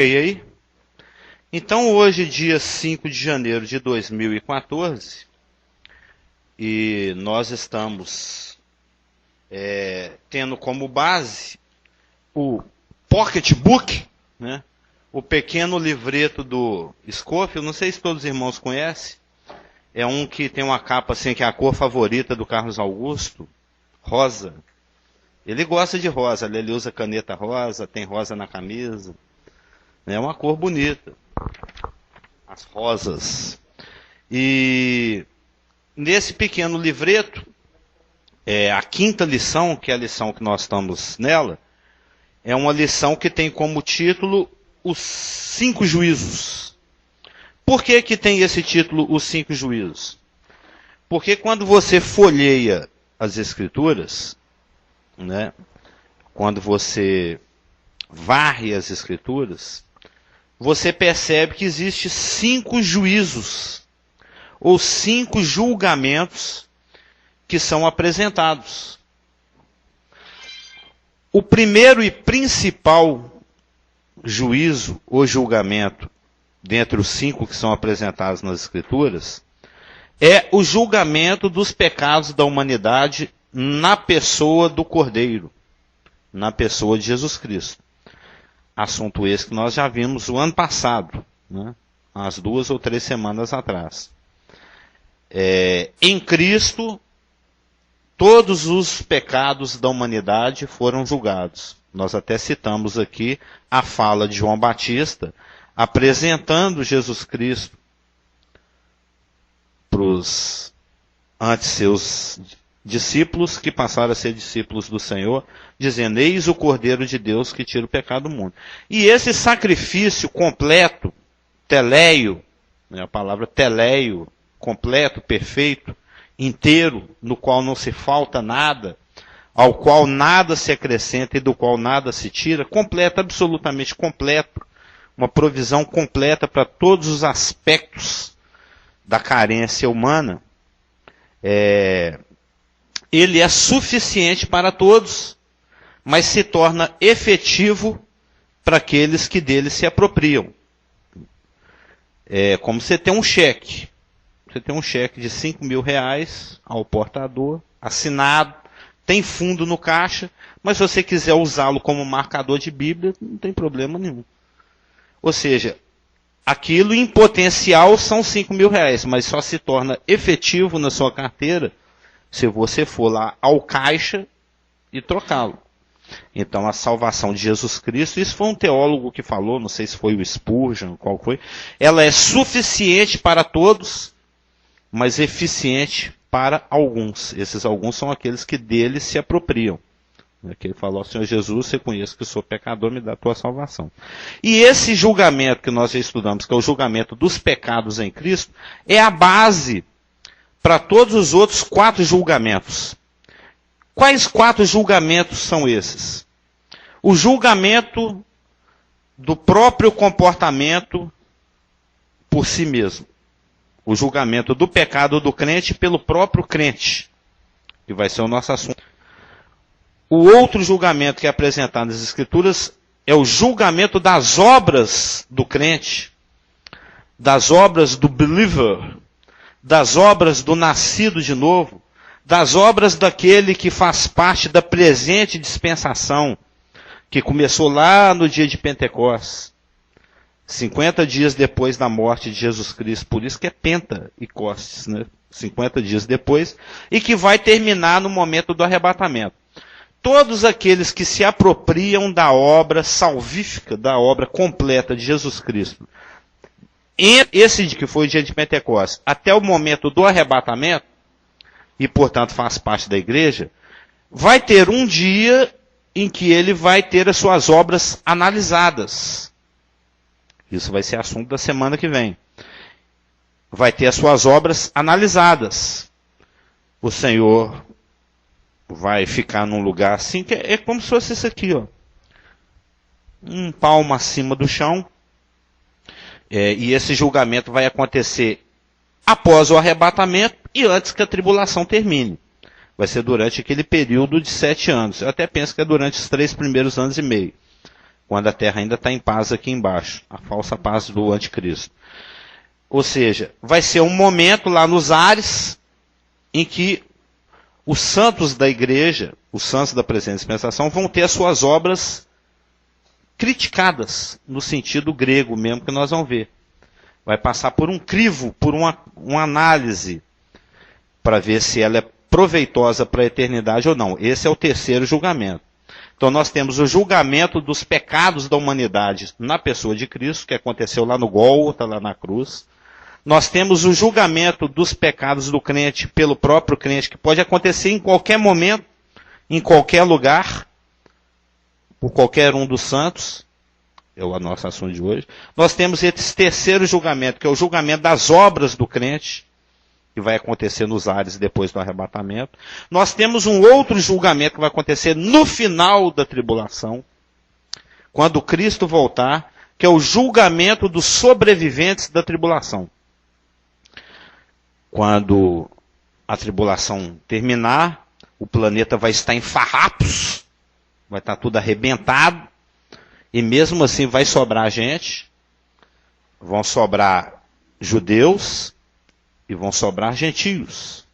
E aí? Então hoje, dia 5 de janeiro de 2014, e nós estamos tendo como base o Pocketbook, né? O pequeno livreto do Scofield. Não sei se todos os irmãos conhecem. É um que tem uma capa assim, que é a cor favorita do Carlos Augusto, rosa. Ele gosta de rosa, ele usa caneta rosa, tem rosa na camisa. É uma cor bonita. As rosas. E nesse pequeno livreto, a quinta lição, que é a lição que nós estamos nela, é uma lição que tem como título Os 5 Juízos. Por que que tem esse título, Os 5 Juízos? Porque quando você folheia as Escrituras, né, quando você varre as Escrituras, você percebe que existe 5 juízos, ou 5 julgamentos que são apresentados. O primeiro e principal juízo ou julgamento, dentre os 5 que são apresentados nas Escrituras, é o julgamento dos pecados da humanidade na pessoa do Cordeiro, na pessoa de Jesus Cristo. Assunto esse que nós já vimos o ano passado, né? Há 2 ou 3 semanas atrás. Em Cristo, todos os pecados da humanidade foram julgados. Nós até citamos aqui a fala de João Batista, apresentando Jesus Cristo para os antes seus discípulos, que passaram a ser discípulos do Senhor, dizendo: eis o Cordeiro de Deus que tira o pecado do mundo. E esse sacrifício completo, teleio, né, a palavra teleio, completo, perfeito, inteiro, no qual não se falta nada, ao qual nada se acrescenta e do qual nada se tira, completo, absolutamente completo, uma provisão completa para todos os aspectos da carência humana, ele é suficiente para todos, mas se torna efetivo para aqueles que dele se apropriam. É como você tem um cheque. Você tem um cheque de R$5.000 ao portador, assinado, tem fundo no caixa, mas se você quiser usá-lo como marcador de Bíblia, não tem problema nenhum. Ou seja, aquilo em potencial são R$5.000, mas só se torna efetivo na sua carteira se você for lá ao caixa e trocá-lo. Então a salvação de Jesus Cristo, isso foi um teólogo que falou, não sei se foi o Spurgeon, qual foi, ela é suficiente para todos, mas eficiente para alguns. Esses alguns são aqueles que dele se apropriam. Que ele falou: Senhor Jesus, reconheço que sou pecador, me dá a tua salvação. E esse julgamento que nós já estudamos, que é o julgamento dos pecados em Cristo, é a base para todos os outros 4 julgamentos. Quais 4 julgamentos são esses? O julgamento do próprio comportamento por si mesmo. O julgamento do pecado do crente pelo próprio crente, que vai ser o nosso assunto. O outro julgamento que é apresentado nas Escrituras é o julgamento das obras do crente, das obras do believer, das obras do nascido de novo, das obras daquele que faz parte da presente dispensação, que começou lá no dia de Pentecostes, 50 dias depois da morte de Jesus Cristo, por isso que é Penta e Costes, né? 50 dias depois, e que vai terminar no momento do arrebatamento. Todos aqueles que se apropriam da obra salvífica, da obra completa de Jesus Cristo, esse dia que foi o dia de Pentecostes, até o momento do arrebatamento, e portanto faz parte da igreja, vai ter um dia em que ele vai ter as suas obras analisadas. Isso vai ser assunto da semana que vem. Vai ter as suas obras analisadas. O Senhor vai ficar num lugar assim, que é como se fosse isso aqui, ó. Um palmo acima do chão. E esse julgamento vai acontecer após o arrebatamento e antes que a tribulação termine. Vai ser durante aquele período de 7 anos. Eu até penso que é durante os 3 primeiros anos e meio. quando a terra ainda está em paz aqui embaixo, a falsa paz do anticristo. Ou seja, vai ser um momento lá nos ares em que os santos da igreja, os santos da presente dispensação, vão ter as suas obras criticadas, no sentido grego mesmo que nós vamos ver. Vai passar por um crivo, por uma análise, para ver se ela é proveitosa para a eternidade ou não. Esse é o terceiro julgamento. Então nós temos o julgamento dos pecados da humanidade na pessoa de Cristo, que aconteceu lá no Gólgota, lá na cruz. Nós temos o julgamento dos pecados do crente pelo próprio crente, que pode acontecer em qualquer momento, em qualquer lugar, por qualquer um dos santos. É o nosso assunto de hoje. Nós temos esse terceiro julgamento, que é o julgamento das obras do crente, que vai acontecer nos ares depois do arrebatamento. Nós temos um outro julgamento que vai acontecer no final da tribulação, quando Cristo voltar, que é o julgamento dos sobreviventes da tribulação. Quando a tribulação terminar, o planeta vai estar em farrapos, vai estar tudo arrebentado, e mesmo assim vai sobrar gente, vão sobrar judeus e vão sobrar gentios.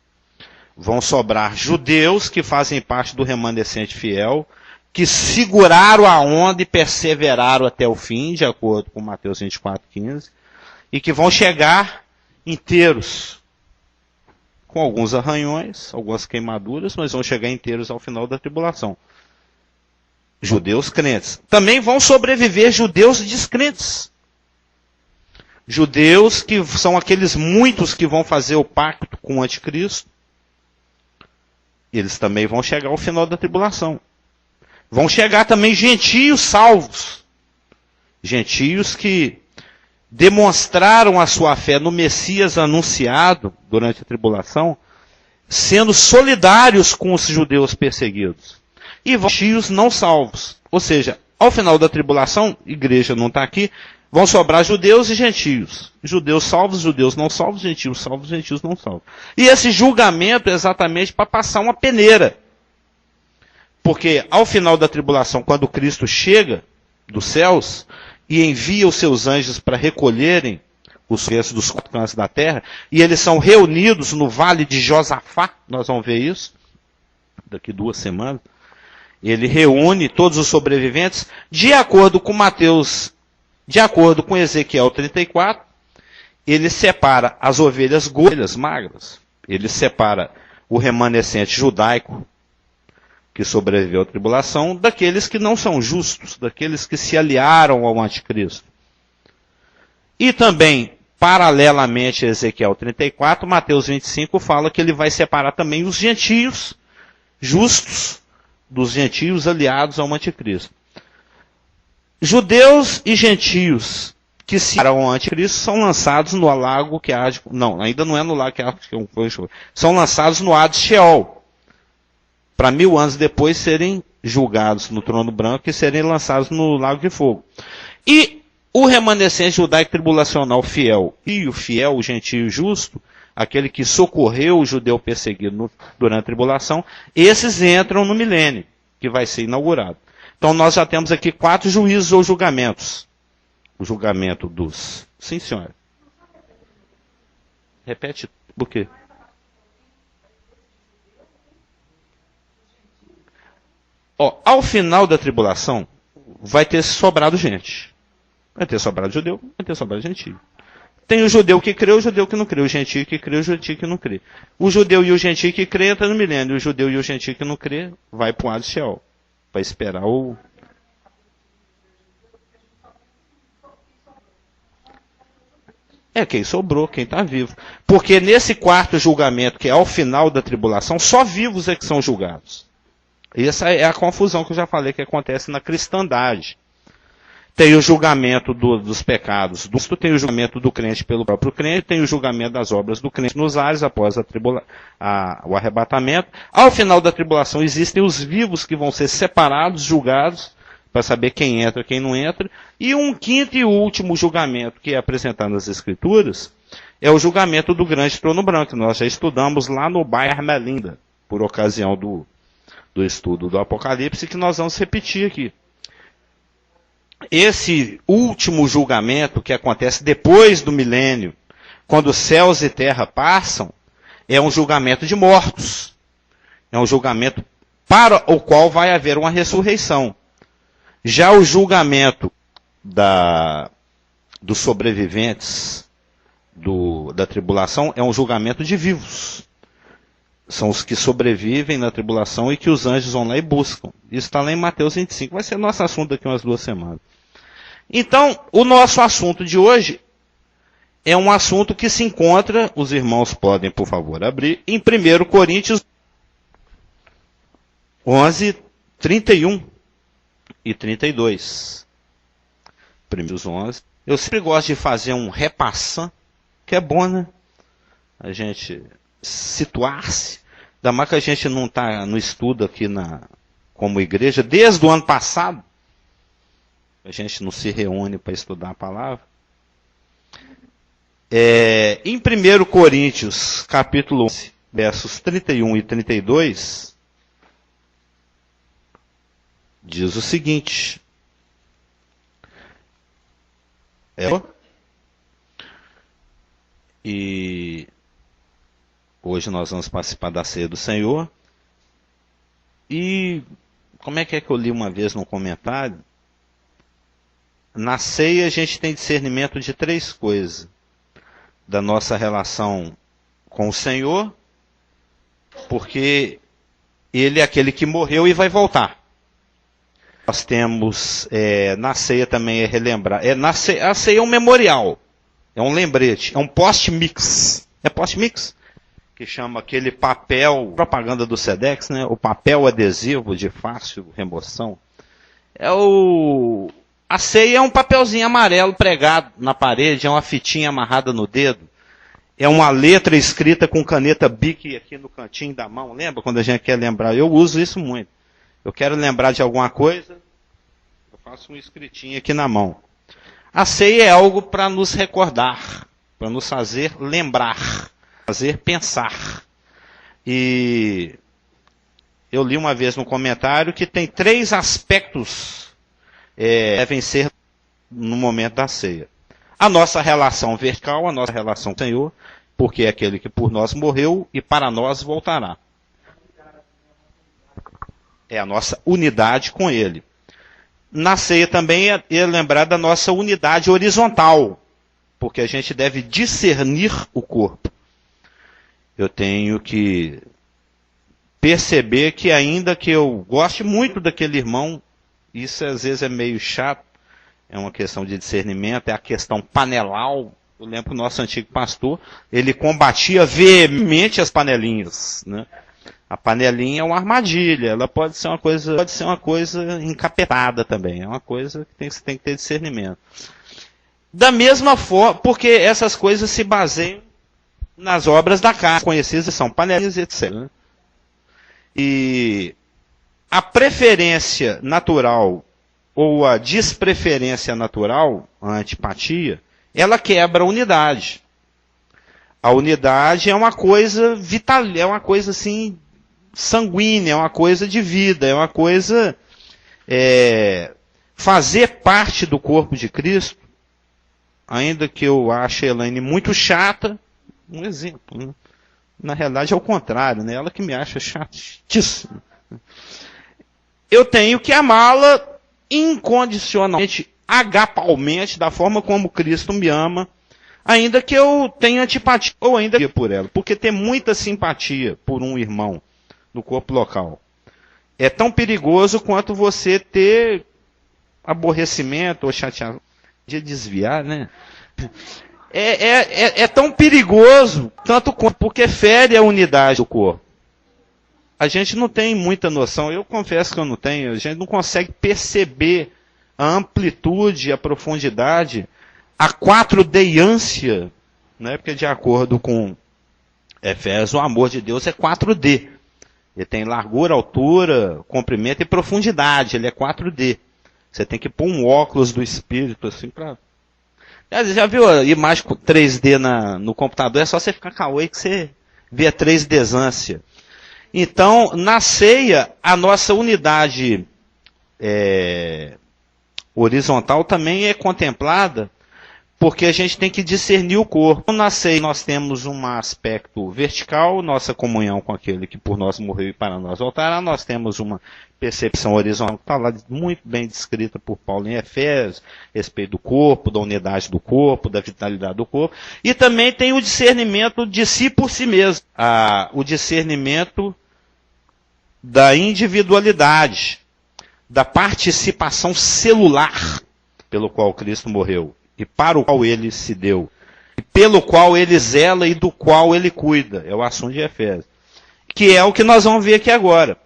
Vão sobrar judeus que fazem parte do remanescente fiel, que seguraram a onda e perseveraram até o fim, de acordo com Mateus 24:15, e que vão chegar inteiros, com alguns arranhões, algumas queimaduras, mas vão chegar inteiros ao final da tribulação. Judeus crentes. Também vão sobreviver judeus descrentes. Judeus que são aqueles muitos que vão fazer o pacto com o anticristo. Eles também vão chegar ao final da tribulação. Vão chegar também gentios salvos. Gentios que demonstraram a sua fé no Messias anunciado durante a tribulação, sendo solidários com os judeus perseguidos. E gentios não salvos. Ou seja, ao final da tribulação, a igreja não está aqui, vão sobrar judeus e gentios. Judeus salvos, judeus não salvos, gentios não salvos. E esse julgamento é exatamente para passar uma peneira. Porque ao final da tribulação, quando Cristo chega dos céus e envia os seus anjos para recolherem os restos dos cantos da terra, e eles são reunidos no vale de Josafá, nós vamos ver isso daqui 2 semanas. Ele reúne todos os sobreviventes, de acordo com Mateus, de acordo com Ezequiel 34, ele separa as ovelhas gordas, magras. Ele separa o remanescente judaico, que sobreviveu à tribulação, daqueles que não são justos, daqueles que se aliaram ao anticristo. E também, paralelamente a Ezequiel 34, Mateus 25 fala que ele vai separar também os gentios justos dos gentios aliados ao anticristo. Judeus e gentios que se aliaram ao anticristo são lançados no lago que há de... Não, ainda não é no lago que há de... São lançados no Hades Sheol, para 1000 anos depois serem julgados no trono branco e serem lançados no lago de fogo. E o remanescente judaico tribulacional fiel e o fiel, o gentio justo, aquele que socorreu o judeu perseguido durante a tribulação, esses entram no milênio, que vai ser inaugurado. Então nós já temos aqui 4 juízos ou julgamentos. O julgamento dos... Sim, senhora. Repete por quê? Ao final da tribulação, vai ter sobrado gente. Vai ter sobrado judeu, vai ter sobrado gentio. Tem o judeu que crê, o judeu que não crê, o gentio que crê, o gentio que não crê. O judeu e o gentio que crê entra no milênio, o judeu e o gentio que não crê vai para o Hades Sheol. Vai esperar o... É quem sobrou, quem está vivo. Porque nesse 4º julgamento, que é ao final da tribulação, só vivos é que são julgados. Essa é a confusão que eu já falei que acontece na cristandade. Tem o julgamento dos pecados, tem o julgamento do crente pelo próprio crente, tem o julgamento das obras do crente nos ares após o arrebatamento. Ao final da tribulação existem os vivos que vão ser separados, julgados, para saber quem entra e quem não entra. E um 5º e último julgamento que é apresentado nas Escrituras é o julgamento do grande trono branco, que nós já estudamos lá no Baer Melinda, por ocasião do estudo do Apocalipse, que nós vamos repetir aqui. esse último julgamento que acontece depois do milênio, quando céus e terra passam, é um julgamento de mortos. É um julgamento para o qual vai haver uma ressurreição. Já o julgamento dos sobreviventes da tribulação é um julgamento de vivos. São os que sobrevivem na tribulação e que os anjos vão lá e buscam. Isso está lá em Mateus 25. Vai ser nosso assunto daqui umas 2 semanas. Então, o nosso assunto de hoje é um assunto que se encontra, os irmãos podem, por favor, abrir, em 1 Coríntios 11, 31 e 32. Primeiros 11. Eu sempre gosto de fazer um repassant, que é bom, né? A gente situar-se. Ainda mais que a gente não está no estudo aqui como igreja, desde o ano passado. A gente não se reúne para estudar a palavra. Em 1 Coríntios, capítulo 11, versos 31 e 32, diz o seguinte. E hoje nós vamos participar da ceia do Senhor. E como é que eu li uma vez no comentário? Na ceia a gente tem discernimento de 3 coisas. Da nossa relação com o Senhor, porque Ele é aquele que morreu e vai voltar. Nós temos, na ceia também é relembrar. A ceia é um memorial, é um lembrete, é um post-mix. É post-mix? Que chama aquele papel, propaganda do Sedex, né? O papel adesivo de fácil remoção. A ceia é um papelzinho amarelo pregado na parede, é uma fitinha amarrada no dedo. É uma letra escrita com caneta Bic aqui no cantinho da mão. Lembra quando a gente quer lembrar? Eu uso isso muito. Eu quero lembrar de alguma coisa, eu faço um escritinho aqui na mão. A ceia é algo para nos recordar, para nos fazer lembrar, fazer pensar. E eu li uma vez no comentário que tem 3 aspectos devem ser no momento da ceia. A nossa relação vertical, a nossa relação com o Senhor, porque é aquele que por nós morreu e para nós voltará. É a nossa unidade com Ele. Na ceia também é lembrar da nossa unidade horizontal, porque a gente deve discernir o corpo. Eu tenho que perceber que ainda que eu goste muito daquele irmão, isso às vezes é meio chato, é uma questão de discernimento, é a questão panelal. Eu lembro que o nosso antigo pastor, ele combatia veemente as panelinhas, né? A panelinha é uma armadilha, ela pode ser uma coisa encapetada também, é uma coisa que você tem que ter discernimento. Da mesma forma, porque essas coisas se baseiam nas obras da carne, conhecidas são panelinhas, etc. E a preferência natural ou a despreferência natural, a antipatia, ela quebra a unidade. A unidade é uma coisa vital, é uma coisa assim sanguínea, é uma coisa de vida, é uma coisa fazer parte do corpo de Cristo, ainda que eu ache a Elaine muito chata, um exemplo, né? Na realidade é o contrário, né? Ela que me acha chatíssima. Eu tenho que amá-la incondicionalmente, agapalmente, da forma como Cristo me ama, ainda que eu tenha antipatia, ou ainda por ela. Porque ter muita simpatia por um irmão no corpo local é tão perigoso quanto você ter aborrecimento ou chateado. De desviar, né? É tão perigoso, tanto quanto, porque fere a unidade do corpo. A gente não tem muita noção, eu confesso que eu não tenho, a gente não consegue perceber a amplitude, a profundidade, a quatrodeiância, né? Porque de acordo com Efésios, o amor de Deus é 4D. Ele tem largura, altura, comprimento e profundidade, ele é 4D. Você tem que pôr um óculos do espírito assim para... Já viu a imagem 3D no computador? É só você ficar com a oi que você vê a 3Dzância. Então, na ceia, a nossa unidade horizontal também é contemplada porque a gente tem que discernir o corpo. Na ceia nós temos um aspecto vertical, nossa comunhão com aquele que por nós morreu e para nós voltará. Nós temos uma percepção horizontal, que está lá muito bem descrita por Paulo em Efésios, a respeito do corpo, da unidade do corpo, da vitalidade do corpo. E também tem o discernimento de si por si mesmo. O discernimento da individualidade, da participação celular pelo qual Cristo morreu e para o qual ele se deu, e pelo qual ele zela e do qual ele cuida. É o assunto de Efésios. Que é o que nós vamos ver aqui agora.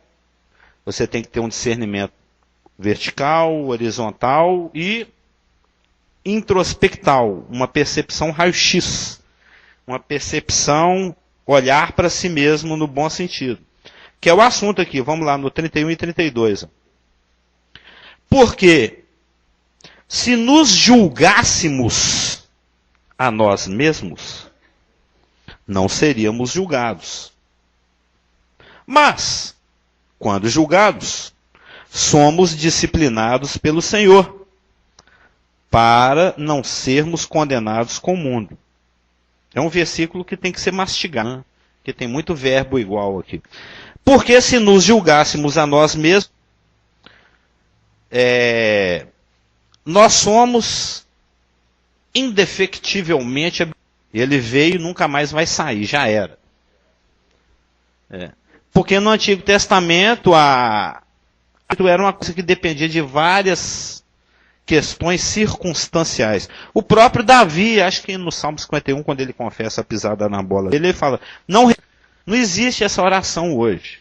Você tem que ter um discernimento vertical, horizontal e introspectal, uma percepção raio-x, uma percepção olhar para si mesmo no bom sentido. Que é o assunto aqui, vamos lá no 31 e 32. Porque se nos julgássemos a nós mesmos, não seríamos julgados. Mas, quando julgados, somos disciplinados pelo Senhor, para não sermos condenados com o mundo. É um versículo que tem que ser mastigado, né? Que tem muito verbo igual aqui. Porque se nos julgássemos a nós mesmos, nós somos indefectivelmente. Ele veio e nunca mais vai sair, já era. Porque no Antigo Testamento era uma coisa que dependia de várias questões circunstanciais. O próprio Davi, acho que no Salmo 51, quando ele confessa a pisada na bola dele, ele fala, não existe essa oração hoje.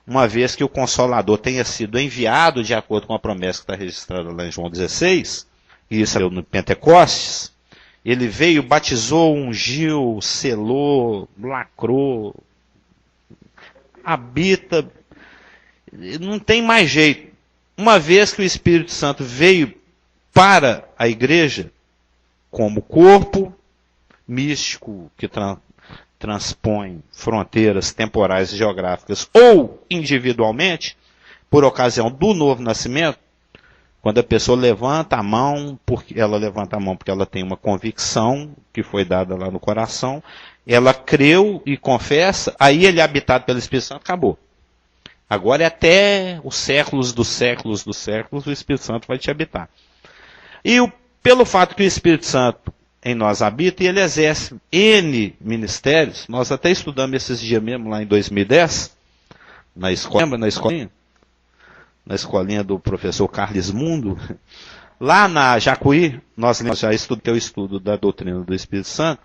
Uma vez que o Consolador tenha sido enviado de acordo com a promessa que está registrada lá em João 16, e isso é no Pentecostes, ele veio, batizou, ungiu, selou, lacrou, habita, não tem mais jeito. Uma vez que o Espírito Santo veio para a igreja, como corpo místico que transpõe fronteiras temporais e geográficas, ou individualmente, por ocasião do novo nascimento, quando a pessoa levanta a mão, porque ela levanta a mão porque ela tem uma convicção que foi dada lá no coração, ela creu e confessa, aí ele é habitado pelo Espírito Santo, acabou. Agora é até os séculos dos séculos dos séculos, o Espírito Santo vai te habitar. E pelo fato que o Espírito Santo em nós habita, e ele exerce N ministérios, nós até estudamos esses dias mesmo, lá em 2010, na escola, lembra na escolinha? Na escolinha do professor Carlos Mundo, lá na Jacuí, nós já estudamos o estudo da doutrina do Espírito Santo.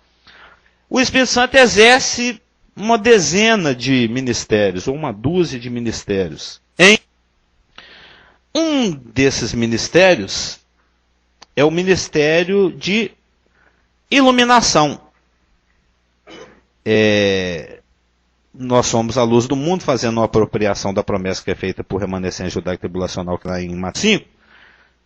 O Espírito Santo exerce uma dezena de ministérios, ou uma dúzia de ministérios. Um desses ministérios é o ministério de iluminação. Nós somos a luz do mundo, fazendo uma apropriação da promessa que é feita por remanescente judaico-tribulacional que está em Mateus 5,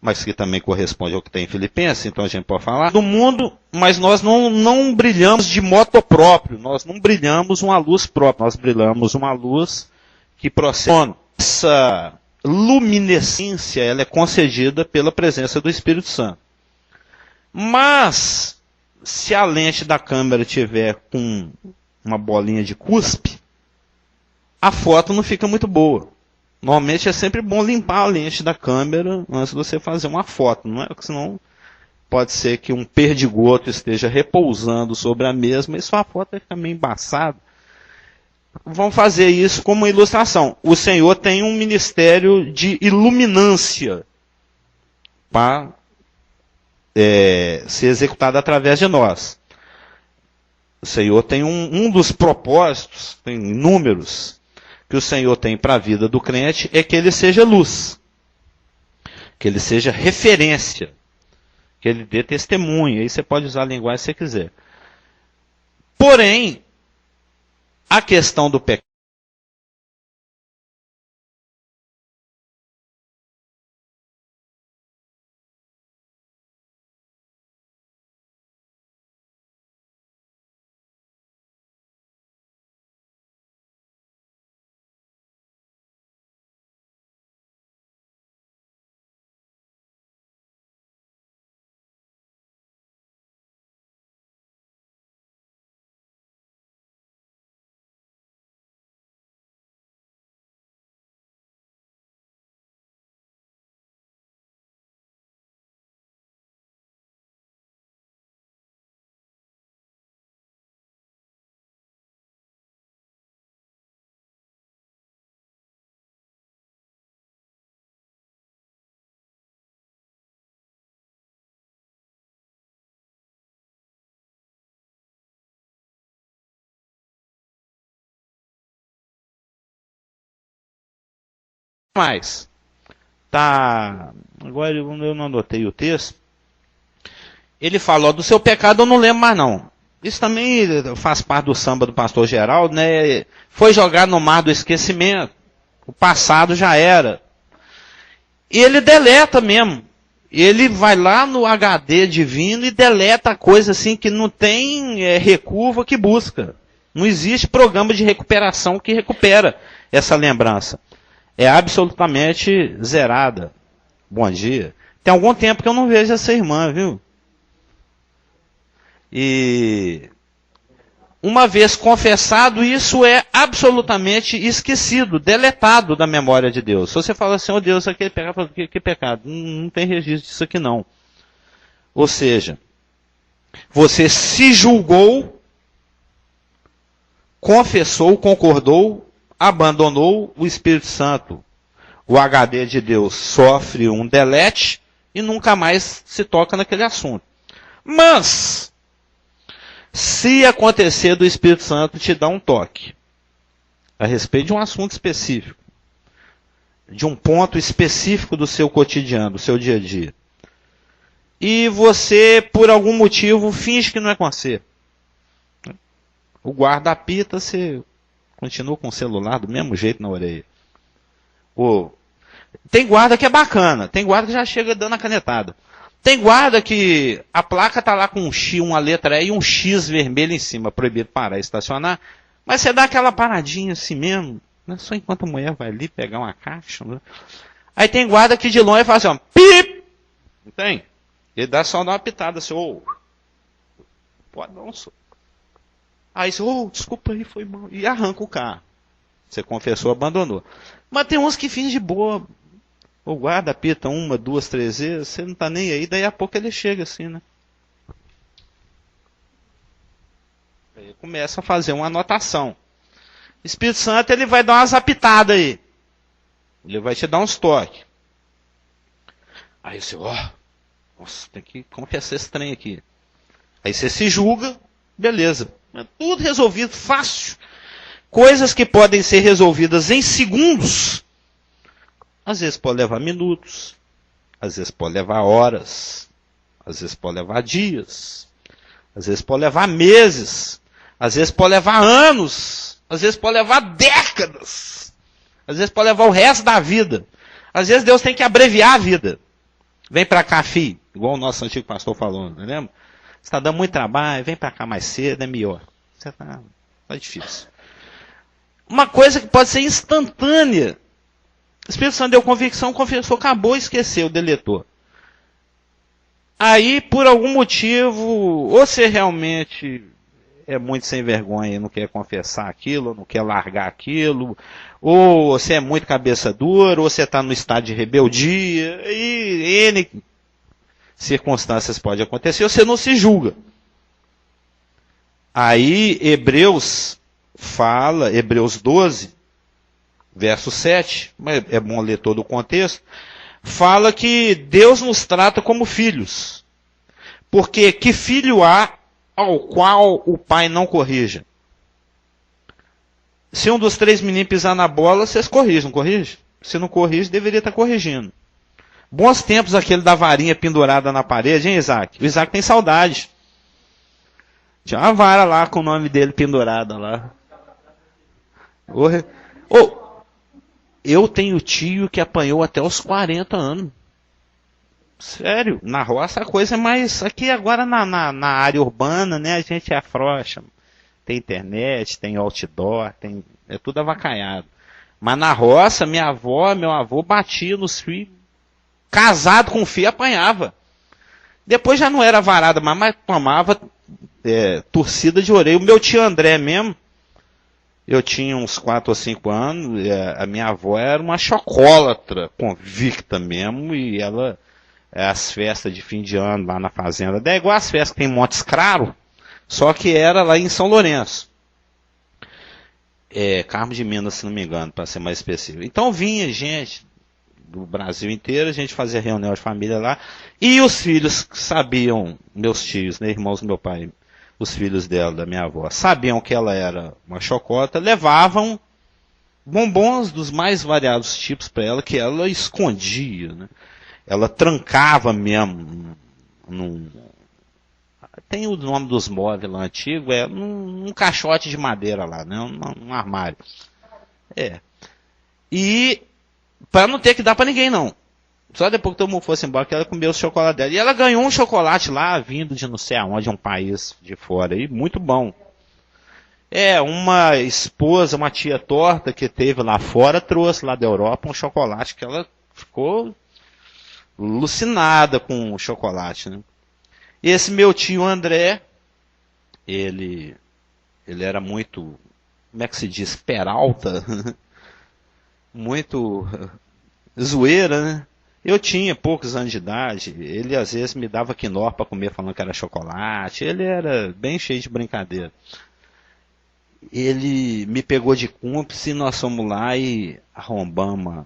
mas que também corresponde ao que tem em Filipenses, então a gente pode falar do mundo, mas nós não brilhamos de moto próprio, nós não brilhamos uma luz própria, nós brilhamos uma luz que procede. Essa luminescência, ela é concedida pela presença do Espírito Santo. Mas, se a lente da câmera tiver com uma bolinha de cuspe, a foto não fica muito boa. Normalmente é sempre bom limpar a lente da câmera antes de você fazer uma foto, não é? Porque senão pode ser que um perdigoto esteja repousando sobre a mesma e sua foto vai ficar meio embaçada. Vamos fazer isso como ilustração. O Senhor tem um ministério de iluminância para ser executado através de nós. O Senhor tem um dos propósitos, tem inúmeros, que o Senhor tem para a vida do crente, é que ele seja luz, que ele seja referência, que ele dê testemunho. Aí você pode usar a linguagem que você quiser. Porém, a questão do pecado mais. Tá, agora eu não anotei o texto. Ele falou do seu pecado, eu não lembro mais não. Isso também faz parte do samba do pastor Geraldo, né? Foi jogar no mar do esquecimento. O passado já era. E ele deleta mesmo. Ele vai lá no HD divino e deleta a coisa assim que não tem recurva que busca. Não existe programa de recuperação que recupera essa lembrança. É absolutamente zerada. Bom dia. Tem algum tempo que eu não vejo essa irmã, viu? E uma vez confessado, isso é absolutamente esquecido, deletado da memória de Deus. Se você fala assim, oh Deus, aquele pecado, que pecado? Não tem registro disso aqui não. Ou seja, você se julgou, confessou, concordou, abandonou o Espírito Santo. O HD de Deus sofre um delete e nunca mais se toca naquele assunto. Mas, se acontecer do Espírito Santo te dar um toque a respeito de um assunto específico, de um ponto específico do seu cotidiano, do seu dia a dia, e você, por algum motivo, finge que não é com você, o guarda apita, você continua com o celular do mesmo jeito na orelha. Tem guarda que é bacana, tem guarda que já chega dando a canetada. Tem guarda que a placa tá lá com um X, uma letra E e um X vermelho em cima, proibido parar e estacionar, mas você dá aquela paradinha assim mesmo, né? Só enquanto a mulher vai ali pegar uma caixa. Né? Aí tem guarda que de longe faz assim, ó, pip! Não tem? Ele dá só uma pitada assim, ô, pode não, só. Aí você, desculpa aí, foi mal. E arranca o carro. Você confessou, abandonou. Mas tem uns que fingem de boa. O guarda apita 1, 2, 3 vezes, você não tá nem aí, daí a pouco ele chega assim, né? Aí começa a fazer uma anotação. O Espírito Santo, ele vai dar umas apitadas aí. Ele vai te dar uns toques. Aí você, nossa, tem que confessar esse trem aqui. Aí você se julga, beleza. É tudo resolvido, fácil. Coisas que podem ser resolvidas em segundos. Às vezes pode levar minutos, às vezes pode levar horas, às vezes pode levar dias, às vezes pode levar meses, às vezes pode levar anos, às vezes pode levar décadas, às vezes pode levar o resto da vida. Às vezes Deus tem que abreviar a vida. Vem para cá, filho, igual o nosso antigo pastor falou, não lembra? Você está dando muito trabalho, vem para cá mais cedo, é melhor. Você tá difícil. Uma coisa que pode ser instantânea. O Espírito Santo deu convicção, confessou, acabou, esqueceu, deletou. Aí, por algum motivo, ou você realmente é muito sem vergonha e não quer confessar aquilo, ou não quer largar aquilo, ou você é muito cabeça dura, ou você está no estado de rebeldia, e N circunstâncias podem acontecer, você não se julga. Aí, Hebreus 12, verso 7, mas é bom ler todo o contexto, fala que Deus nos trata como filhos. Porque que filho há ao qual o pai não corrija? Se um dos 3 meninos pisar na bola, vocês corrigem, não corrigem? Se não corrige, deveria estar corrigindo. Bons tempos aquele da varinha pendurada na parede, hein, Isaac? O Isaac tem saudade. Tinha uma vara lá com o nome dele pendurada lá. Eu tenho tio que apanhou até os 40 anos. Sério, na roça a coisa é mais... Aqui agora na área urbana, né, a gente afrouxa. Tem internet, tem outdoor, é tudo avacalhado. Mas na roça, minha avó, meu avô batia nos filhos. Casado com filho, apanhava. Depois já não era varada, mas tomava torcida de orelha. O meu tio André mesmo, eu tinha uns 4 ou 5 anos, a minha avó era uma chocólatra, convicta mesmo, e ela, as festas de fim de ano lá na fazenda, é igual as festas que tem em Montes Claros, só que era lá em São Lourenço. Carmo de Minas, se não me engano, para ser mais específico. Então vinha gente do Brasil inteiro, a gente fazia reunião de família lá, e os filhos sabiam, meus tios, né, irmãos do meu pai, os filhos dela, da minha avó, sabiam que ela era uma chocota, levavam bombons dos mais variados tipos para ela, que ela escondia, né? Ela trancava mesmo tem o nome dos móveis lá antigo, num caixote de madeira lá, né? Um armário. E para não ter que dar para ninguém, não. Só depois que todo mundo fosse embora que ela comeu o chocolate dela. E ela ganhou um chocolate lá, vindo de não sei aonde, um país de fora, e muito bom. Uma esposa, uma tia torta que teve lá fora, trouxe lá da Europa um chocolate que ela ficou alucinada com o chocolate, né? Esse meu tio André, ele era muito, como é que se diz, peralta, muito zoeira, né? Eu tinha poucos anos de idade, ele às vezes me dava quinó para comer falando que era chocolate, ele era bem cheio de brincadeira. Ele me pegou de cúmplice e nós fomos lá e arrombamos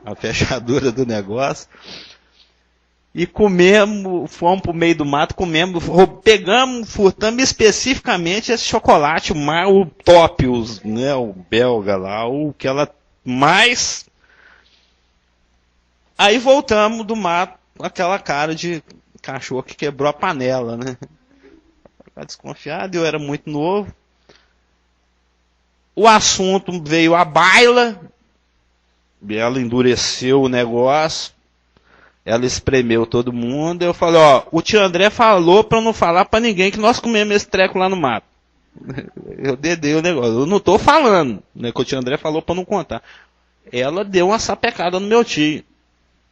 a fechadura do negócio. E comemos, fomos pro meio do mato, comemos, pegamos, furtamos especificamente esse chocolate, o top, né, o belga lá, o que ela mais... Aí voltamos do mato, aquela cara de cachorro que quebrou a panela, né? Ficar desconfiado, eu era muito novo. O assunto veio à baila, ela endureceu o negócio, ela espremeu todo mundo, eu falei, o tio André falou para eu não falar para ninguém que nós comemos esse treco lá no mato. Eu dedei o negócio, eu não estou falando, né, que o tio André falou para não contar. Ela deu uma sapecada no meu tio.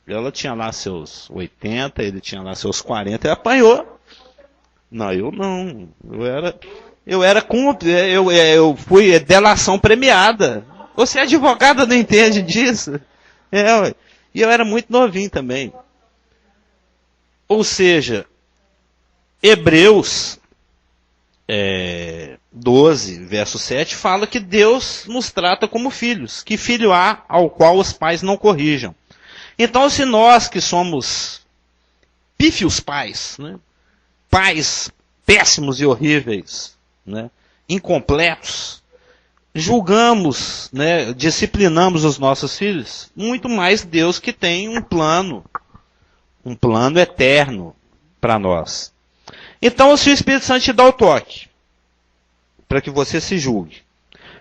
Ela tinha lá seus 80, ele tinha lá seus 40, ele apanhou. Não, eu não, eu era cúmplice, eu fui delação premiada. Você é advogada, não entende disso? E eu era muito novinho também. Ou seja, Hebreus 12, verso 7, fala que Deus nos trata como filhos. Que filho há ao qual os pais não corrijam. Então, se nós que somos pífios pais, né, pais péssimos e horríveis, né, incompletos, julgamos, né, disciplinamos os nossos filhos, muito mais Deus que tem um plano eterno para nós. Então, se o Espírito Santo te dá o toque, para que você se julgue,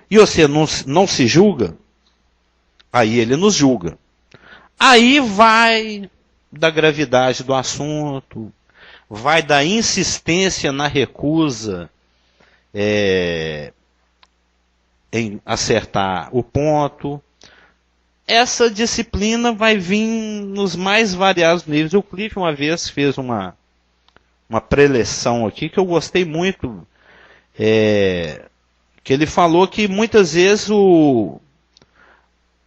e você não se julga, aí ele nos julga. Aí vai da gravidade do assunto, vai da insistência na recusa em acertar o ponto. Essa disciplina vai vir nos mais variados níveis. O Cliff uma vez fez uma preleção aqui que eu gostei muito, que ele falou que muitas vezes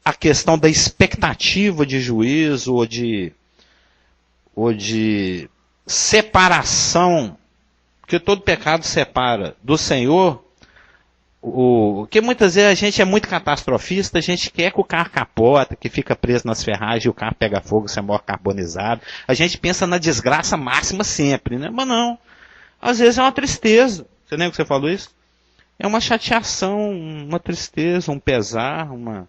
a questão da expectativa de juízo ou de separação, porque todo pecado separa do Senhor, que muitas vezes a gente é muito catastrofista, a gente quer que o carro capota, que fica preso nas ferragens e o carro pega fogo, você morre carbonizado. A gente pensa na desgraça máxima sempre, né? Mas não. Às vezes é uma tristeza. Você lembra que você falou isso? É uma chateação, uma tristeza, um pesar, uma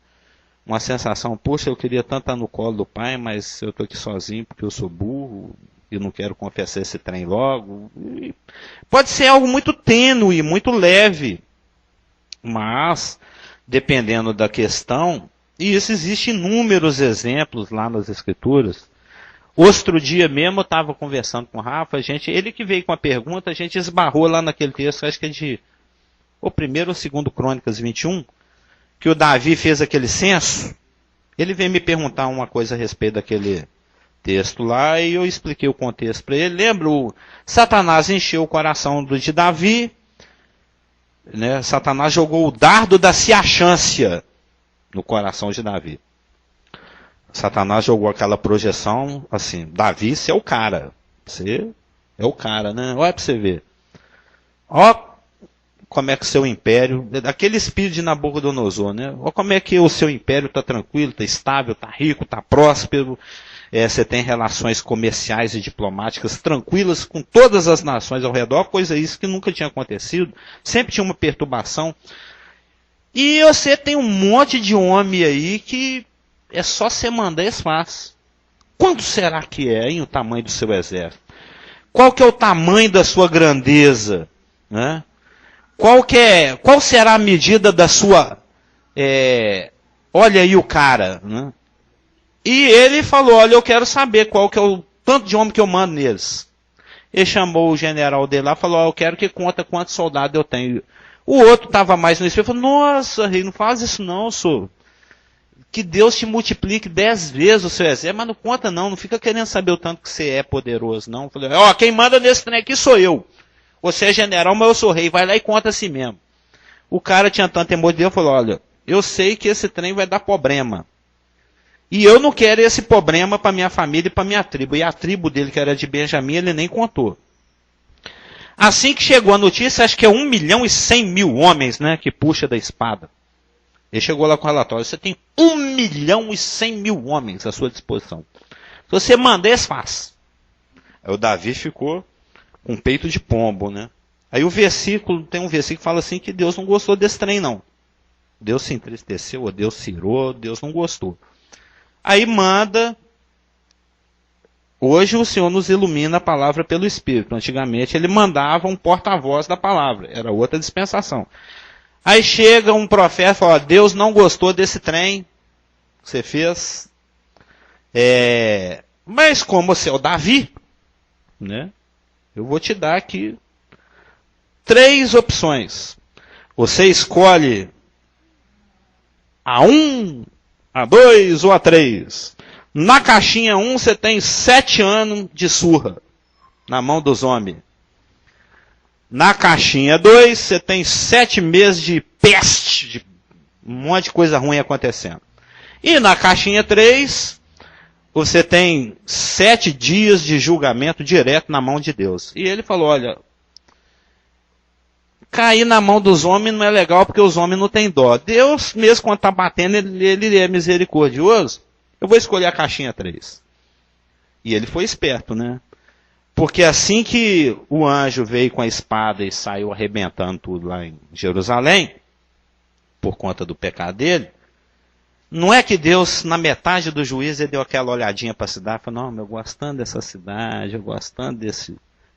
sensação, poxa, eu queria tanto estar no colo do pai, mas eu estou aqui sozinho porque eu sou burro e não quero confessar esse trem logo. E pode ser algo muito tênue, muito leve, mas, dependendo da questão, e isso existe inúmeros exemplos lá nas Escrituras. Outro dia mesmo eu estava conversando com o Rafa, ele que veio com a pergunta, a gente esbarrou lá naquele texto, acho que é de o 1º ou 2º Crônicas 21, que o Davi fez aquele censo. Ele veio me perguntar uma coisa a respeito daquele texto lá, e eu expliquei o contexto para ele. Lembra, Satanás encheu o coração de Davi, né? Satanás jogou o dardo da ciachância no coração de Davi. Satanás jogou aquela projeção, assim, Davi, você é o cara. Você é o cara, né? Olha para você ver. Ó como é que o seu império, aquele espírito de Nabucodonosor, né? Olha como é que o seu império está tranquilo, está estável, está rico, está próspero. Você tem relações comerciais e diplomáticas tranquilas com todas as nações ao redor, coisa isso que nunca tinha acontecido. Sempre tinha uma perturbação. E você tem um monte de homem aí que é só você mandar eles faz. Quanto será que é, hein, o tamanho do seu exército? Qual que é o tamanho da sua grandeza? Né? Qual será a medida da sua... olha aí o cara. Né? E ele falou, olha, eu quero saber qual que é o tanto de homem que eu mando neles. Ele chamou o general dele lá e falou, eu quero que conta quantos soldados eu tenho. O outro estava mais no espelho e falou, nossa, rei, não faz isso não, senhor. Que Deus te multiplique 10 vezes o seu exército, mas não conta não fica querendo saber o tanto que você é poderoso, não. Eu falei, quem manda nesse trem aqui sou eu. Você é general, mas eu sou rei, vai lá e conta assim mesmo. O cara tinha tanto temor de Deus, falou, olha, eu sei que esse trem vai dar problema. E eu não quero esse problema para minha família e para minha tribo. E a tribo dele, que era de Benjamim, ele nem contou. Assim que chegou a notícia, acho que é 1.100.000 homens, né, que puxa da espada. Ele chegou lá com o relatório, você tem 1.100.000 homens à sua disposição. Se você mandar, eles faz. Aí o Davi ficou com peito de pombo, né? Aí tem um versículo que fala assim que Deus não gostou desse trem, não. Deus se entristeceu, ou Deus se irou, Deus não gostou. Aí manda... Hoje o Senhor nos ilumina a palavra pelo Espírito. Antigamente ele mandava um porta-voz da palavra. Era outra dispensação. Aí chega um profeta e fala, Deus não gostou desse trem que você fez. Mas como você é o Davi, né? Eu vou te dar aqui 3 opções. Você escolhe a 1, a 2 ou a 3. Na caixinha 1 você tem 7 anos de surra na mão dos homens. Na caixinha 2 você tem 7 meses de peste, de um monte de coisa ruim acontecendo. E na caixinha 3 você tem 7 dias de julgamento direto na mão de Deus. E ele falou, olha, cair na mão dos homens não é legal porque os homens não têm dó. Deus, mesmo quando está batendo, ele é misericordioso. Eu vou escolher a caixinha 3. E ele foi esperto, né? Porque assim que o anjo veio com a espada e saiu arrebentando tudo lá em Jerusalém, por conta do pecado dele, não é que Deus, na metade do juízo, ele deu aquela olhadinha para a cidade e falou, não, eu gostando dessa cidade, eu gostando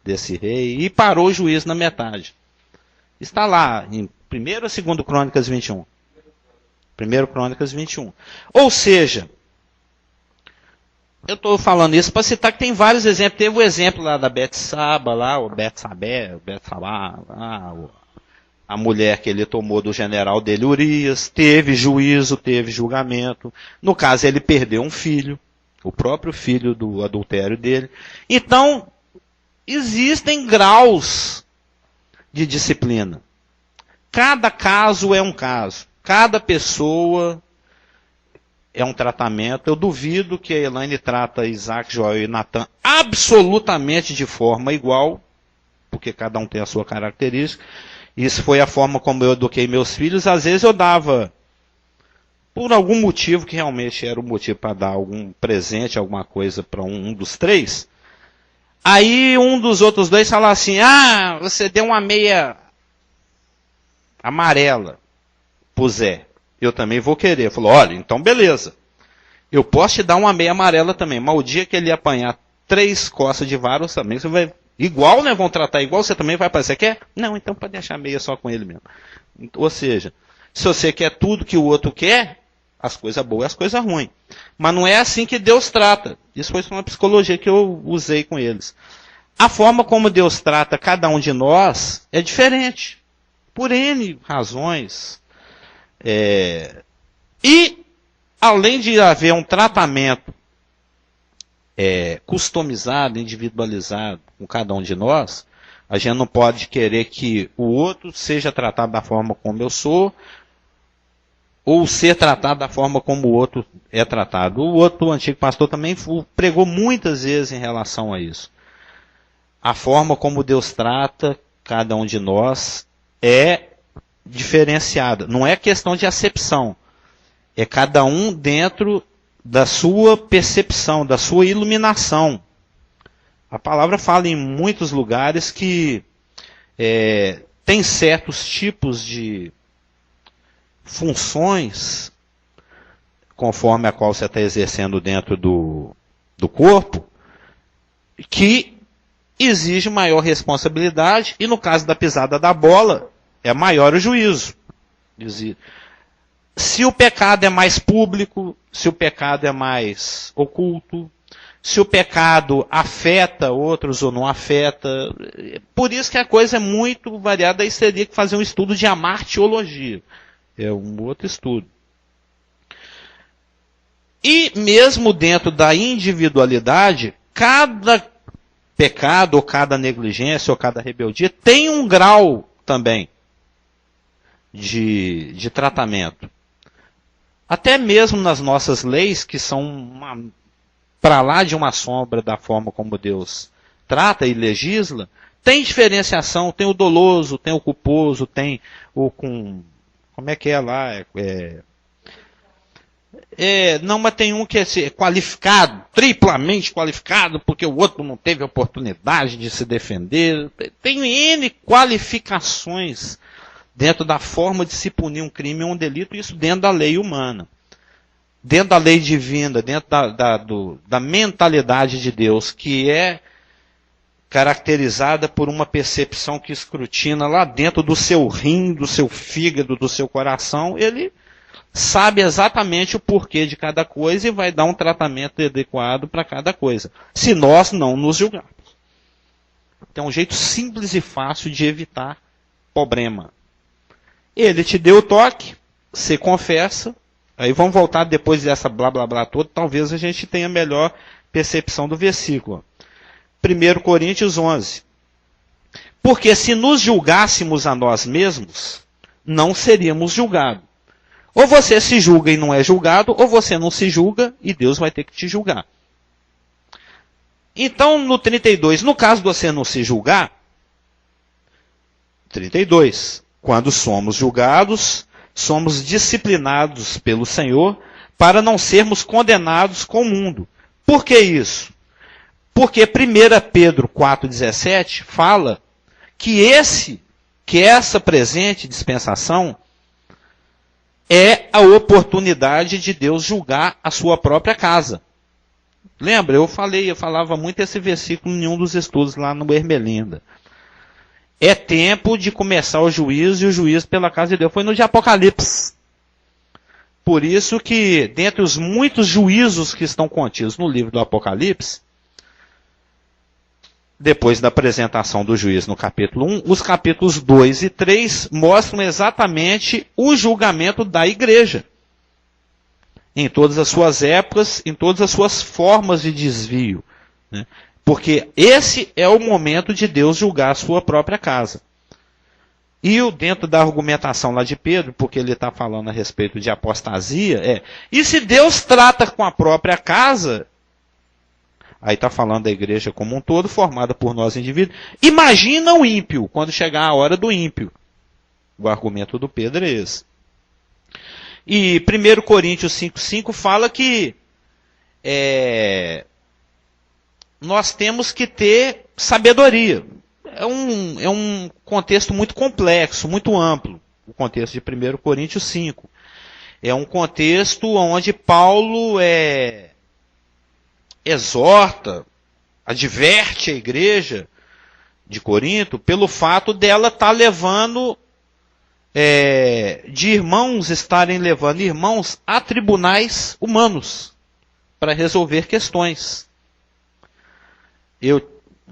desse rei, e parou o juízo na metade. Está lá, em 1º ou 2º Crônicas 21? 1º Crônicas 21. Ou seja, eu estou falando isso para citar que tem vários exemplos. Teve o exemplo lá da Betsaba, lá, o Betsabé, a mulher que ele tomou do general dele, Urias. Teve juízo, teve julgamento. No caso, ele perdeu um filho, o próprio filho do adultério dele. Então, existem graus de disciplina. Cada caso é um caso. Cada pessoa é um tratamento. Eu duvido que a Elaine trata Isaac, Joel e Natan absolutamente de forma igual, porque cada um tem a sua característica. Isso foi a forma como eu eduquei meus filhos. Às vezes eu dava, por algum motivo, que realmente era o motivo para dar algum presente, alguma coisa para um dos 3. Aí um dos outros 2 falava assim, você deu uma meia amarela pro Zé. Eu também vou querer. Falou, olha, então beleza. Eu posso te dar uma meia amarela também, mas o dia que ele apanhar 3 costas de vara, também você vai... Igual, né? Vão tratar igual, você também vai para... Você quer? Não, então pode deixar meia só com ele mesmo. Ou seja, se você quer tudo que o outro quer, as coisas boas e as coisas ruins. Mas não é assim que Deus trata. Isso foi uma psicologia que eu usei com eles. A forma como Deus trata cada um de nós é diferente. Por N razões. E, além de haver um tratamento customizado, individualizado com cada um de nós, a gente não pode querer que o outro seja tratado da forma como eu sou, ou ser tratado da forma como o outro é tratado. O outro antigo pastor também pregou muitas vezes em relação a isso. A forma como Deus trata cada um de nós é diferenciada. Não é questão de acepção. É cada um dentro da sua percepção, da sua iluminação. A palavra fala em muitos lugares que tem certos tipos de funções, conforme a qual você está exercendo dentro do corpo, que exige maior responsabilidade, e no caso da pisada da bola, é maior o juízo. Se o pecado é mais público, se o pecado é mais oculto, se o pecado afeta outros ou não afeta. Por isso que a coisa é muito variada, aí seria que fazer um estudo de amartiologia. É um outro estudo. E mesmo dentro da individualidade, cada pecado, ou cada negligência, ou cada rebeldia, tem um grau também de tratamento. Até mesmo nas nossas leis, que são para lá de uma sombra da forma como Deus trata e legisla, tem diferenciação, tem o doloso, tem o culposo, tem o com... Como é que é lá? Não, mas tem um que é qualificado, triplamente qualificado, porque o outro não teve oportunidade de se defender. Tem N qualificações dentro da forma de se punir um crime ou um delito, isso dentro da lei humana. Dentro da lei divina, dentro da mentalidade de Deus, que é caracterizada por uma percepção que escrutina lá dentro do seu rim, do seu fígado, do seu coração, ele sabe exatamente o porquê de cada coisa e vai dar um tratamento adequado para cada coisa, se nós não nos julgarmos. Então, um jeito simples e fácil de evitar problema. Ele te deu o toque, você confessa, aí vamos voltar depois dessa blá blá blá toda, talvez a gente tenha melhor percepção do versículo. 1 Coríntios 11. Porque se nos julgássemos a nós mesmos, não seríamos julgados. Ou você se julga e não é julgado, ou você não se julga e Deus vai ter que te julgar. Então, no 32, no caso de você não se julgar, 32, quando somos julgados, somos disciplinados pelo Senhor para não sermos condenados com o mundo. Por que isso? Porque 1 Pedro 4,17 fala que essa presente dispensação é a oportunidade de Deus julgar a sua própria casa. Lembra? Eu falava muito esse versículo em um dos estudos lá no Ermelinda. É tempo de começar o juízo, e o juízo pela casa de Deus foi no de Apocalipse. Por isso que, dentre os muitos juízos que estão contidos no livro do Apocalipse, depois da apresentação do juízo no capítulo 1, os capítulos 2 e 3 mostram exatamente o julgamento da igreja. Em todas as suas épocas, em todas as suas formas de desvio. Né? Porque esse é o momento de Deus julgar a sua própria casa. E dentro da argumentação lá de Pedro, porque ele está falando a respeito de apostasia, e se Deus trata com a própria casa, aí está falando da igreja como um todo, formada por nós indivíduos, imagina o ímpio, quando chegar a hora do ímpio. O argumento do Pedro é esse. E 1 Coríntios 5,5 fala que nós temos que ter sabedoria. É um contexto muito complexo, muito amplo, o contexto de 1 Coríntios 5. É um contexto onde Paulo exorta, adverte a igreja de Corinto pelo fato dela estar levando, de irmãos estarem levando irmãos a tribunais humanos para resolver questões.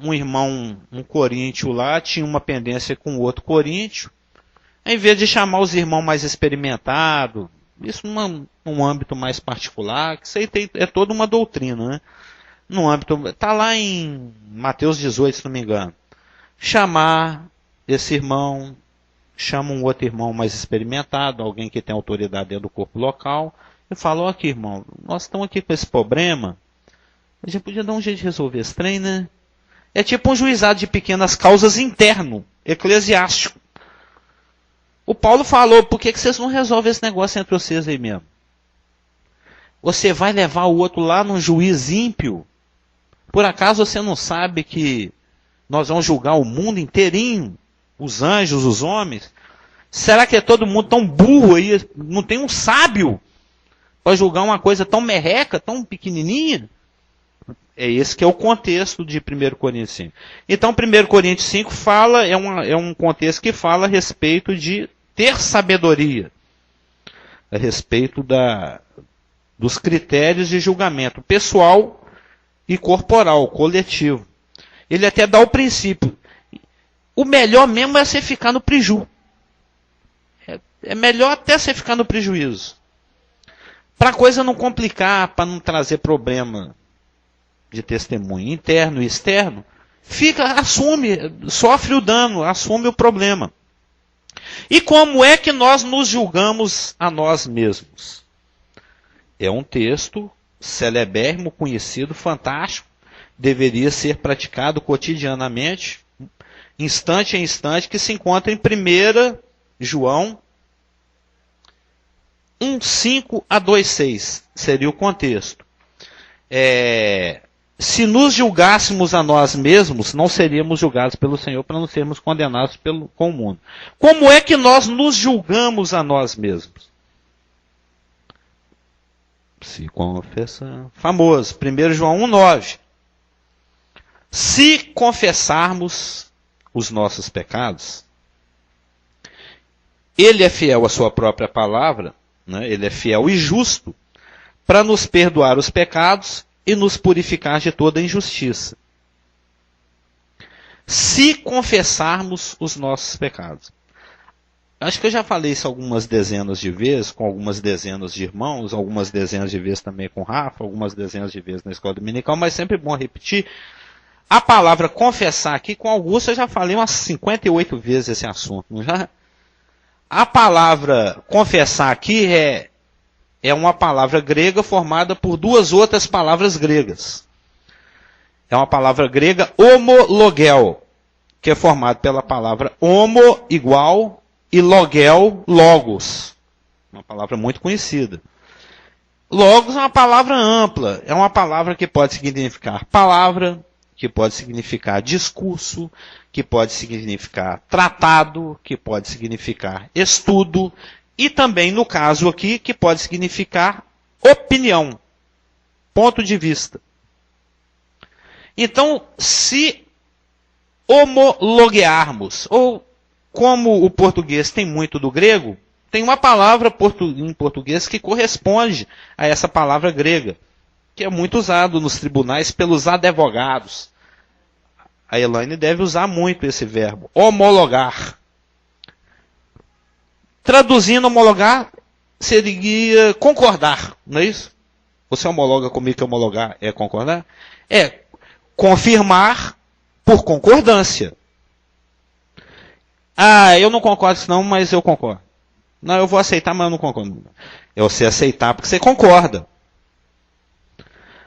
Um irmão, um coríntio lá, tinha uma pendência com outro coríntio. Em vez de chamar os irmãos mais experimentados, isso num âmbito mais particular, que isso aí é toda uma doutrina, né? No âmbito, está lá em Mateus 18, se não me engano. Chamar esse irmão, chama um outro irmão mais experimentado, alguém que tem autoridade dentro do corpo local, e fala, ó aqui irmão, nós estamos aqui com esse problema, a gente podia dar um jeito de resolver esse trem, né? É tipo um juizado de pequenas causas interno, eclesiástico. O Paulo falou, por que vocês não resolvem esse negócio entre vocês aí mesmo? Você vai levar o outro lá num juiz ímpio? Por acaso você não sabe que nós vamos julgar o mundo inteirinho? Os anjos, os homens? Será que é todo mundo tão burro aí? Não tem um sábio para julgar uma coisa tão merreca, tão pequenininha? É esse que é o contexto de 1 Coríntios 5. Então, 1 Coríntios 5 é um contexto que fala a respeito de ter sabedoria, a respeito dos critérios de julgamento pessoal e corporal, coletivo. Ele até dá o princípio. O melhor mesmo é você ficar no preju. É melhor até você ficar no prejuízo. Para a coisa não complicar, para não trazer problema de testemunho interno e externo, assume, sofre o dano, assume o problema. E como é que nós nos julgamos a nós mesmos? É um texto celebérrimo, conhecido, fantástico, deveria ser praticado cotidianamente, instante a instante, que se encontra em 1 João 1:5 a 2:6, seria o contexto. Se nos julgássemos a nós mesmos, não seríamos julgados pelo Senhor para não sermos condenados com o mundo. Como é que nós nos julgamos a nós mesmos? Se confessar. Famoso, 1 João 1:9. Se confessarmos os nossos pecados, Ele é fiel à sua própria palavra, né? Ele é fiel e justo para nos perdoar os pecados e nos purificar de toda injustiça. Se confessarmos os nossos pecados. Acho que eu já falei isso algumas dezenas de vezes, com algumas dezenas de irmãos, algumas dezenas de vezes também com o Rafa, algumas dezenas de vezes na escola dominical, mas sempre bom repetir. A palavra confessar aqui, com Augusto, eu já falei umas 58 vezes esse assunto. Não já? A palavra confessar aqui é uma palavra grega formada por duas outras palavras gregas. É uma palavra grega homologel, que é formada pela palavra homo, igual, e logel, logos. Uma palavra muito conhecida. Logos é uma palavra ampla. É uma palavra que pode significar palavra, que pode significar discurso, que pode significar tratado, que pode significar estudo, e também, no caso aqui, que pode significar opinião, ponto de vista. Então, se homologearmos, ou como o português tem muito do grego, tem uma palavra em português que corresponde a essa palavra grega, que é muito usado nos tribunais pelos advogados. A Elaine deve usar muito esse verbo, homologar. Traduzindo, homologar seria concordar, não é isso? Você homologa comigo que homologar é concordar? É confirmar por concordância. Ah, eu não concordo com isso não, mas eu concordo. Não, eu vou aceitar, mas eu não concordo. É você aceitar porque você concorda.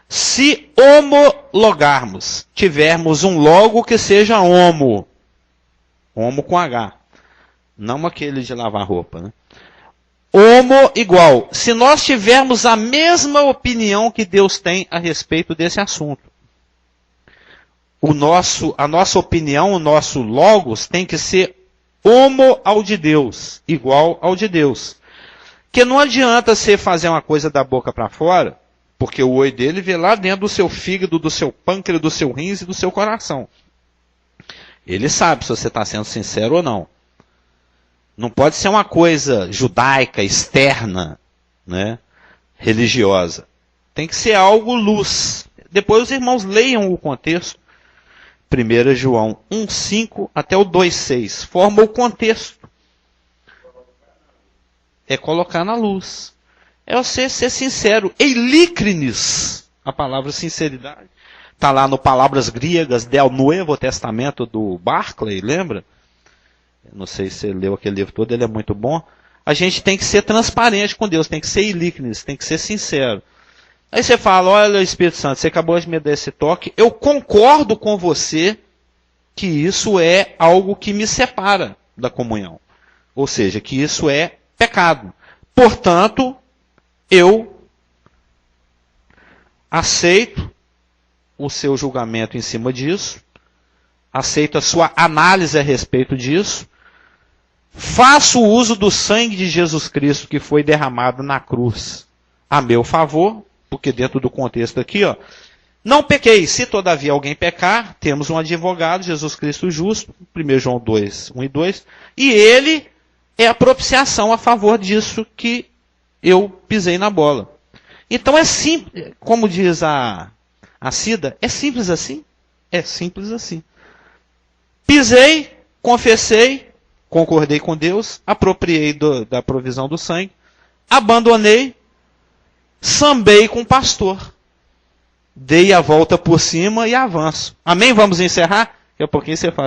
Se homologarmos, tivermos um logo que seja homo com H, não aquele de lavar roupa, né? Homo igual. Se nós tivermos a mesma opinião que Deus tem a respeito desse assunto, a nossa opinião, o nosso logos tem que ser homo ao de Deus, igual ao de Deus. Que não adianta você fazer uma coisa da boca para fora, porque o oi dele vê lá dentro do seu fígado, do seu pâncreas, do seu rins e do seu coração. Ele sabe se você está sendo sincero ou não. Não pode ser uma coisa judaica, externa, né, religiosa. Tem que ser algo luz. Depois os irmãos leiam o contexto. 1 João 1:5 até o 2:6. Forma o contexto. É colocar na luz. É você ser sincero. Eilícrines, a palavra sinceridade. Está lá no Palavras Griegas del Novo Testamento do Barclay, lembra? Não sei se você leu aquele livro todo, ele é muito bom. A gente tem que ser transparente com Deus, tem que ser eilícrines, tem que ser sincero. Aí você fala, olha Espírito Santo, você acabou de me dar esse toque, eu concordo com você que isso é algo que me separa da comunhão. Ou seja, que isso é pecado. Portanto, eu aceito o seu julgamento em cima disso, aceito a sua análise a respeito disso, faço uso do sangue de Jesus Cristo que foi derramado na cruz a meu favor, porque dentro do contexto aqui, ó, não pequei. Se todavia alguém pecar, temos um advogado, Jesus Cristo justo, 1 João 2, 1 e 2, e ele é a propiciação a favor disso que eu pisei na bola. Então é simples, como diz a Cida, é simples assim? É simples assim. Pisei, confessei, concordei com Deus, apropriei da provisão do sangue, abandonei, sambei com o pastor. Dei a volta por cima e avanço. Amém? Vamos encerrar? Daqui a pouquinho você faz.